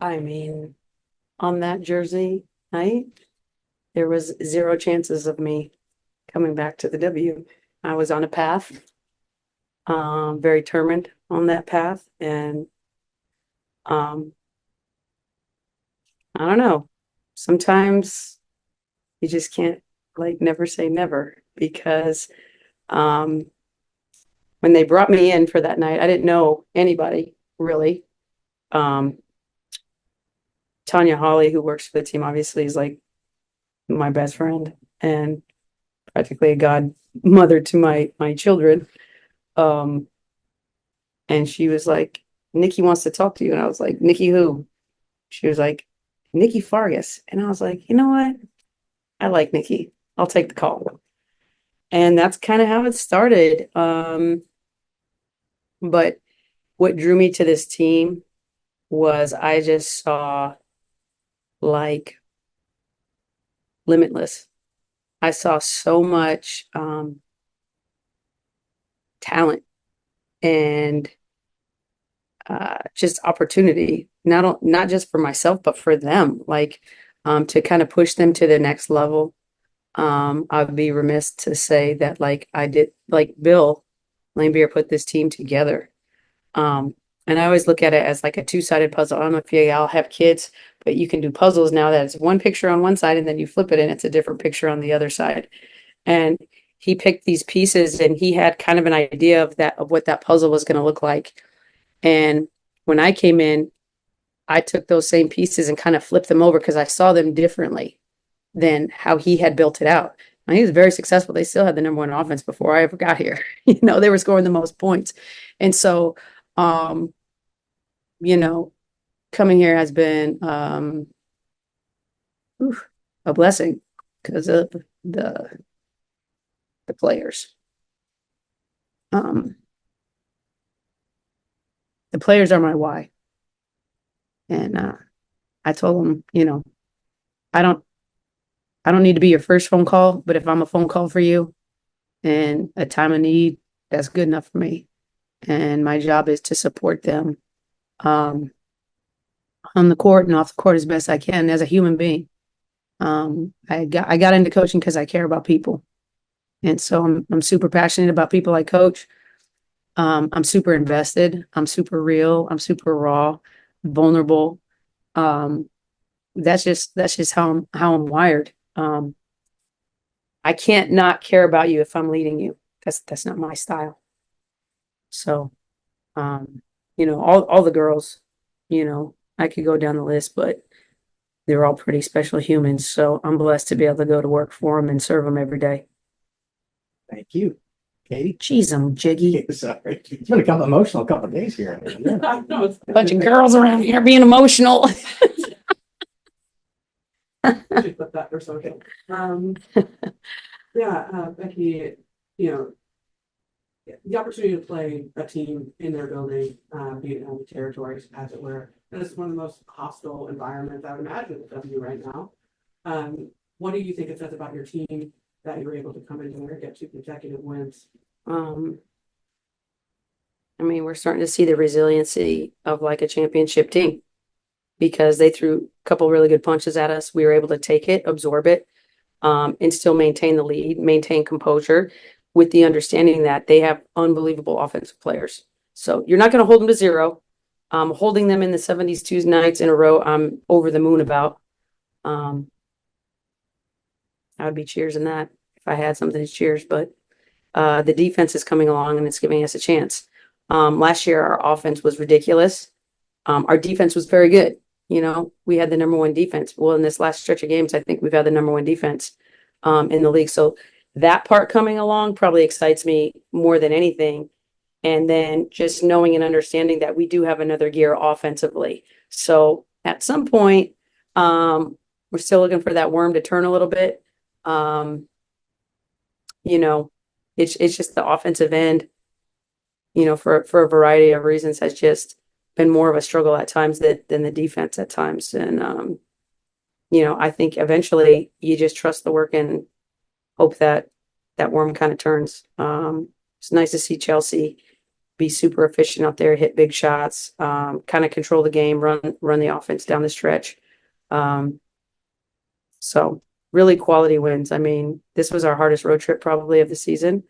I mean, on that Jersey night, there was zero chances of me coming back to the W. I was on a path, very determined on that path, and um, I don't know. Sometimes you just can't like never say never because um, when they brought me in for that night, I didn't know anybody really. Um, Tanya Holly, who works for the team, obviously is like my best friend and practically a godmother to my children. Um, and she was like, Nikki wants to talk to you. And I was like, Nikki who? She was like, Nikki Fargas. And I was like, you know what? I like Nikki. I'll take the call. And that's kind of how it started. But what drew me to this team was I just saw like limitless. I saw so much talent and just opportunity, not just for myself, but for them, like to kind of push them to the next level. I'd be remiss to say that like I did, like Bill Lambier put this team together. Um, and I always look at it as like a two-sided puzzle. I don't know if you all have kids, but you can do puzzles now that it's one picture on one side and then you flip it and it's a different picture on the other side. And he picked these pieces and he had kind of an idea of what that puzzle was going to look like. And when I came in, I took those same pieces and kind of flipped them over because I saw them differently than how he had built it out. And he was very successful. They still had the number one offense before I ever got here. They were scoring the most points. And so, um, you know, coming here has been oof, a blessing because of the the players. Um, the players are my why. And I told them, I don't I don't need to be your first phone call, but if I'm a phone call for you and a time of need, that's good enough for me. And my job is to support them um, on the court and off the court as best I can as a human being. I got into coaching because I care about people, and so I'm super passionate about people I coach. I'm super invested. I'm super real. I'm super raw, vulnerable. Um, that's just how I'm wired. I can't not care about you if I'm leading you. That's not my style. So, um, all the girls, I could go down the list, but they're all pretty special humans. So I'm blessed to be able to go to work for them and serve them every day. Thank you, Katie. Jeez, I'm jiggy. Sorry. It's been a couple emotional couple of days here. Yeah. Bunch of girls around here being emotional. Should put that for social. Yeah, Becky, you know, the opportunity to play a team in their building, be it on territories, as it were, that is one of the most hostile environments I would imagine with W right now. What do you think it says about your team that you were able to come in there and get two consecutive wins? Um, I mean, we're starting to see the resiliency of like a championship team because they threw a couple really good punches at us. We were able to take it, absorb it, and still maintain the lead, maintain composure with the understanding that they have unbelievable offensive players. So you're not going to hold them to zero. Holding them in the 70s two nights in a row, I'm over the moon about. Um, I would be cheersing that if I had something to cheers, but the defense is coming along and it's giving us a chance. Last year, our offense was ridiculous. Our defense was very good. We had the number one defense. Well, in this last stretch of games, I think we've had the number one defense in the league. So that part coming along probably excites me more than anything. And then just knowing and understanding that we do have another gear offensively. So at some point, we're still looking for that worm to turn a little bit. Um, you know, it's just the offensive end, for a variety of reasons has just been more of a struggle at times than the defense at times. And I think eventually you just trust the work and hope that that worm kind of turns. It's nice to see Chelsea be super efficient out there, hit big shots, kind of control the game, run the offense down the stretch. So really quality wins. I mean, this was our hardest road trip probably of the season.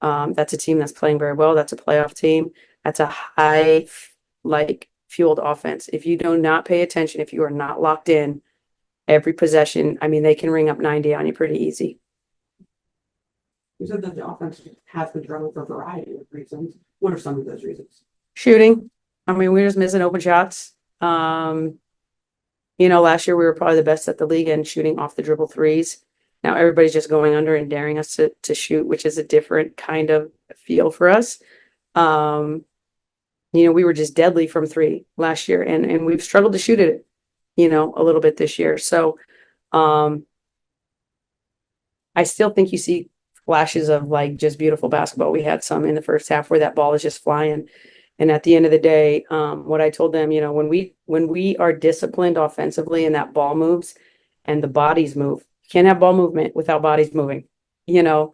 That's a team that's playing very well. That's a playoff team. That's a high, like, fueled offense. If you do not pay attention, if you are not locked in every possession, I mean, they can ring up 90 on you pretty easy. You said that the offense has been struggling for a variety of reasons. What are some of those reasons? Shooting. I mean, we're just missing open shots. Last year we were probably the best at the league in shooting off the dribble threes. Now everybody's just going under and daring us to shoot, which is a different kind of feel for us. We were just deadly from three last year, and we've struggled to shoot it, a little bit this year. So I still think you see flashes of like just beautiful basketball. We had some in the first half where that ball is just flying. And at the end of the day, what I told them, when we are disciplined offensively and that ball moves and the bodies move, you can't have ball movement without bodies moving. You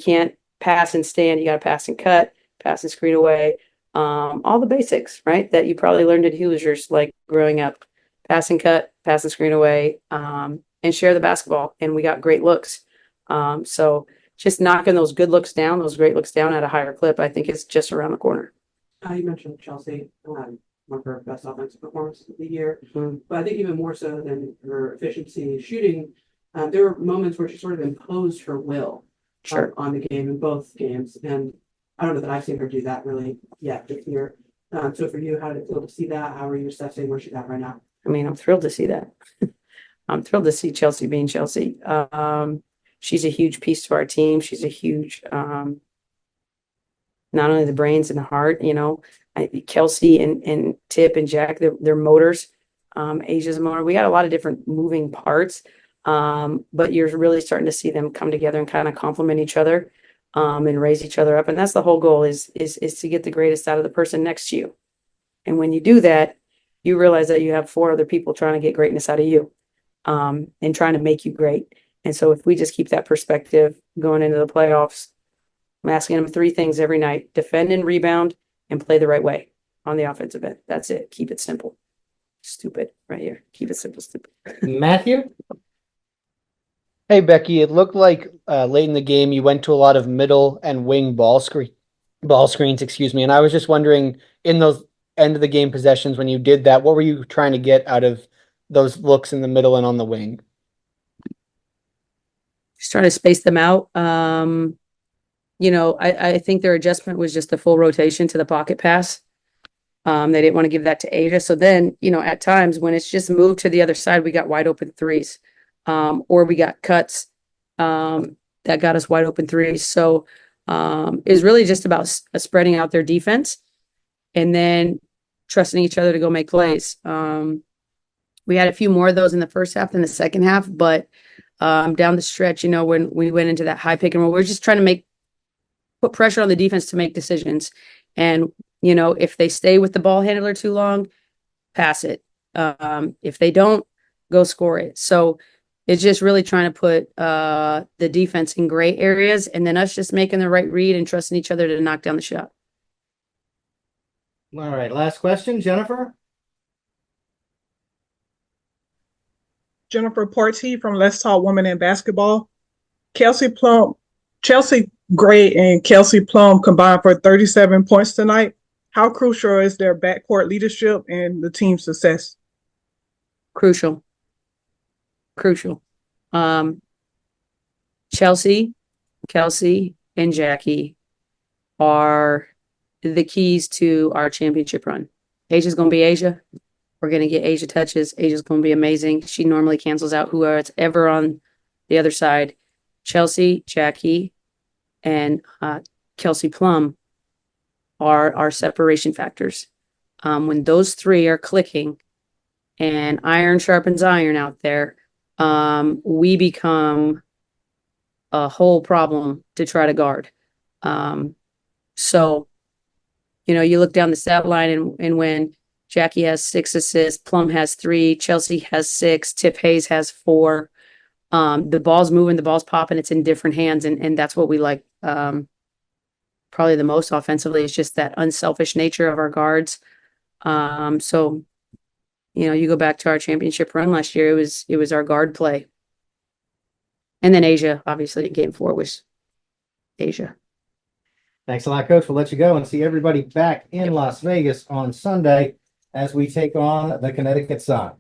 can't pass and stand. You got to pass and cut, pass and screen away. All the basics, right? That you probably learned at Hoosiers, like growing up, pass and cut, pass and screen away, and share the basketball. And we got great looks. So just knocking those good looks down, those great looks down at a higher clip, I think is just around the corner. You mentioned Chelsea, one of her best offensive performances of the year, Mm-hmm. but I think even more so than her efficiency shooting, there were moments where she sort of imposed her will Sure. on the game in both games, and I don't know that I've seen her do that really yet this year. So for you, how did it feel to see that? How are you assessing where she's at right now? I mean, I'm thrilled to see that. I'm thrilled to see Chelsea being Chelsea. She's a huge piece to our team. She's a huge, not only the brains and the heart, Kelsey and Tip and Jack, they're motors. Asia's a motor. We got a lot of different moving parts, but you're really starting to see them come together and kind of complement each other, and raise each other up. And that's the whole goal is to get the greatest out of the person next to you. And when you do that, you realize that you have four other people trying to get greatness out of you, and trying to make you great. And so if we just keep that perspective going into the playoffs, I'm asking them three things every night: defend and rebound and play the right way on the offensive end. That's it. Keep it simple. Stupid right here. Keep it simple, stupid. Matthew? Hey, Becky, it looked like late in the game you went to a lot of middle and wing ball screens, and I was just wondering, in those end of the game possessions when you did that, what were you trying to get out of those looks in the middle and on the wing? Just trying to space them out. I think their adjustment was just a full rotation to the pocket pass. They didn't want to give that to Asia. So then, at times when it's just moved to the other side, we got wide open threes, or we got cuts that got us wide open threes. So it's really just about spreading out their defense and then trusting each other to go make plays. We had a few more of those in the first half than the second half, but down the stretch, when we went into that high pick and roll, we're just trying to put pressure on the defense to make decisions. And, if they stay with the ball handler too long, pass it. If they don't, go score it. So it's just really trying to put the defense in gray areas, and then us just making the right read and trusting each other to knock down the shot. All right, last question, Jennifer. Jennifer Partee from Let's Talk Women in Basketball. Chelsea Gray and Kelsey Plum combined for 37 points tonight. How crucial is their backcourt leadership and the team's success? Crucial. Chelsea, Kelsey, and Jackie are the keys to our championship run. Asia's going to be Asia. We're going to get Asia touches. Asia's going to be amazing. She normally cancels out whoever's ever on the other side. Chelsea, Jackie, and Kelsey Plum are our separation factors. When those three are clicking and iron sharpens iron out there, we become a whole problem to try to guard. So, you look down the stat line and when Jackie has 6 assists, Plum has 3, Chelsea has 6, Tip Hayes has 4. The ball's moving, the ball's popping, it's in different hands, and that's what we like. probably the most offensively is just that unselfish nature of our guards. So, you go back to our championship run last year, it was our guard play. And then Asia, obviously, in game 4 was Asia. Thanks a lot, Coach. We'll let you go and see everybody back in Las Vegas on Sunday as we take on the Connecticut Sun.